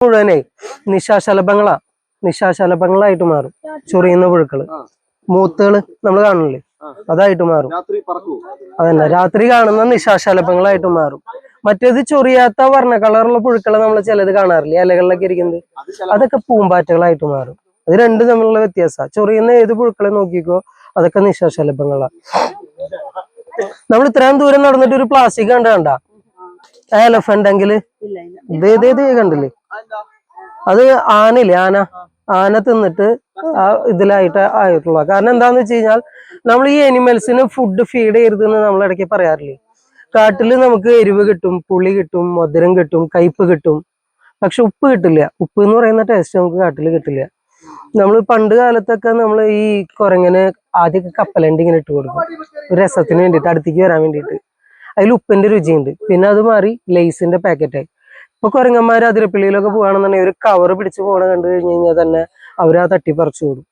മുഴുവനെ നിശാശലഭങ്ങളായിട്ട് മാറും. ചൊറിയുന്ന പുഴുക്കള്, മൂത്തുകള് നമ്മൾ കാണില്ലേ, അതായിട്ട് മാറും. അതന്നെ, രാത്രി കാണുന്ന നിശാശലഭങ്ങളായിട്ട് മാറും. മറ്റേത് ചൊറിയാത്ത വർണ്ണ കളറുള്ള പുഴുക്കളെ നമ്മൾ ചിലത് കാണാറില്ലേ ഇലകളിലൊക്കെ ഇരിക്കുന്നത്, അതൊക്കെ പൂമ്പാറ്റകളായിട്ട് മാറും. അത് രണ്ടും തമ്മിലുള്ള വ്യത്യാസമാണ്. ചൊറിയുന്ന ഏത് പുഴുക്കളെ നോക്കിക്കോ, അതൊക്കെ നിശാശലഭങ്ങളാണ്. നമ്മൾ ഇത്രയും ദൂരം നടന്നിട്ട് ഒരു പ്ലാസ്റ്റിക് കണ്ട എലഫന്റെങ്കില് ഇത് കണ്ടില്ലേ, അത് ആനയില്ലേ, ആന തിന്നിട്ട് ഇതിലായിട്ട് ആയിട്ടുള്ള. കാരണം എന്താന്ന് വെച്ച് കഴിഞ്ഞാൽ നമ്മൾ ഈ അനിമൽസിന് ഫുഡ് ഫീഡ് ചെയ്യരുതെന്ന് നമ്മൾ ഇടയ്ക്ക് പറയാറില്ലേ. കാട്ടില് നമുക്ക് എരിവ് കിട്ടും, പുളി കിട്ടും, മധുരം കിട്ടും, കയ്പ്പ് കിട്ടും, പക്ഷെ ഉപ്പ് കിട്ടില്ല. ഉപ്പ് എന്ന് പറയുന്ന ടേസ്റ്റ് നമുക്ക് കാട്ടില് കിട്ടില്ല. നമ്മൾ പണ്ട് കാലത്തൊക്കെ നമ്മൾ ഈ കുരങ്ങനെ ആദ്യമൊക്കെ കപ്പലണ്ടി ഇങ്ങനെ ഇട്ട് കൊടുക്കും, ഒരു രസത്തിന് വേണ്ടിയിട്ട്, അടുത്തേക്ക് വരാൻ വേണ്ടിയിട്ട്. അതിൽ ഉപ്പിന്റെ രുചിയുണ്ട്. പിന്നെ അത് മാറി ലേസിന്റെ പാക്കറ്റായി. ഇപ്പൊ കുരങ്ങന്മാർ അതിരപ്പള്ളിയിലൊക്കെ പോകുകയാണെന്നുണ്ടെങ്കിൽ ഒരു കവർ പിടിച്ച് പോകണ കണ്ടു കഴിഞ്ഞ് കഴിഞ്ഞാൽ തന്നെ അവരാ തട്ടിപ്പറിച്ചു കൊടുക്കും.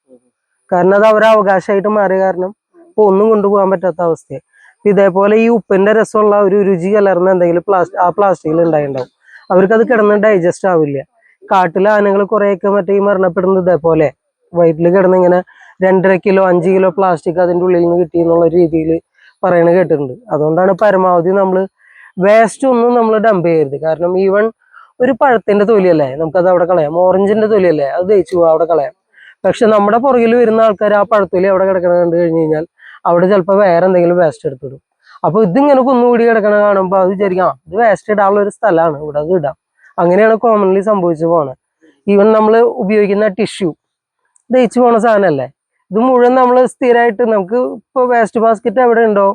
കാരണം അത് അവരെ അവകാശമായിട്ട് മാറിയ കാരണം ഇപ്പൊ ഒന്നും കൊണ്ടുപോകാൻ പറ്റാത്ത അവസ്ഥയാണ്. ഇതേപോലെ ഈ ഉപ്പിന്റെ രസമുള്ള ഒരു രുചി കലർന്ന എന്തെങ്കിലും ആ പ്ലാസ്റ്റിക്കിൽ ഉണ്ടായിണ്ടാവും. അവർക്കത് കിടന്ന് ഡൈജസ്റ്റ് ആവില്ല. കാട്ടിലെ ആനകൾ കുറെയൊക്കെ മറ്റേ ഈ മരണപ്പെടുന്നത് ഇതേപോലെ വയറ്റിൽ കിടന്ന് ഇങ്ങനെ 2.5 കിലോ 5 കിലോ പ്ലാസ്റ്റിക് അതിൻ്റെ ഉള്ളിൽ നിന്ന് കിട്ടി എന്നുള്ള രീതിയിൽ പറയണ കേട്ടിട്ടുണ്ട്. അതുകൊണ്ടാണ് പരമാവധി നമ്മൾ വേസ്റ്റ് ഒന്നും നമ്മൾ ഡംപ് ചെയ്യരുത്. കാരണം ഈവൻ ഒരു പഴത്തിന്റെ തൊലിയല്ലേ, നമുക്കത് അവിടെ കളയാം. ഓറഞ്ചിന്റെ തൊലിയല്ലേ, അത് ദഹിച്ചു അവിടെ കളയാം. പക്ഷെ നമ്മുടെ പുറകിൽ വരുന്ന ആൾക്കാർ ആ പഴത്തൊലി അവിടെ കിടക്കണം കണ്ടു കഴിഞ്ഞ് കഴിഞ്ഞാൽ അവിടെ ചിലപ്പോൾ വേറെ എന്തെങ്കിലും വേസ്റ്റ് എടുത്തിടും. അപ്പൊ ഇതിങ്ങനെ കുന്നുകൂടി കിടക്കണ കാണുമ്പോൾ അത് വിചാരിക്കാം ഇത് വേസ്റ്റ് ഇടാനുള്ള ഒരു സ്ഥലമാണ്, ഇവിടെ അത് ഇടാം. അങ്ങനെയാണ് കോമൺലി സംഭവിച്ചു പോണത്. ഈവൻ നമ്മൾ ഉപയോഗിക്കുന്ന ടിഷ്യൂ ദഹിച്ചു പോണ സാധനമല്ലേ, ഇത് മുഴുവൻ നമ്മൾ സ്ഥിരമായിട്ട് നമുക്ക് ഇപ്പോൾ വേസ്റ്റ് ബാസ്ക്കറ്റ് എവിടെ ഉണ്ടോ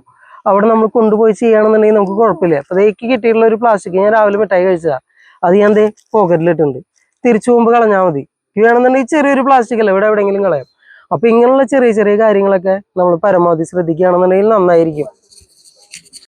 അവിടെ നമ്മൾ കൊണ്ടുപോയി ചെയ്യുകയാണെന്നുണ്ടെങ്കിൽ നമുക്ക് കുഴപ്പമില്ല. അപ്പൊ അതേക്ക് കിട്ടിയിട്ടുള്ള ഒരു പ്ലാസ്റ്റിക് ഞാൻ രാവിലെ മിഠായി കഴിച്ചതാ, അത് ഞാൻ പോക്കറ്റിലിട്ടുണ്ട്. തിരിച്ചു പോകുമ്പോൾ കളഞ്ഞാൽ മതി. വേണമെന്നുണ്ടെങ്കിൽ ചെറിയൊരു പ്ലാസ്റ്റിക് അല്ലേ ഇവിടെ എവിടെയെങ്കിലും കളയാം. അപ്പൊ ഇങ്ങനെയുള്ള ചെറിയ ചെറിയ കാര്യങ്ങളൊക്കെ നമ്മൾ പരമാവധി ശ്രദ്ധിക്കുകയാണെന്നുണ്ടെങ്കിൽ നന്നായിരിക്കും.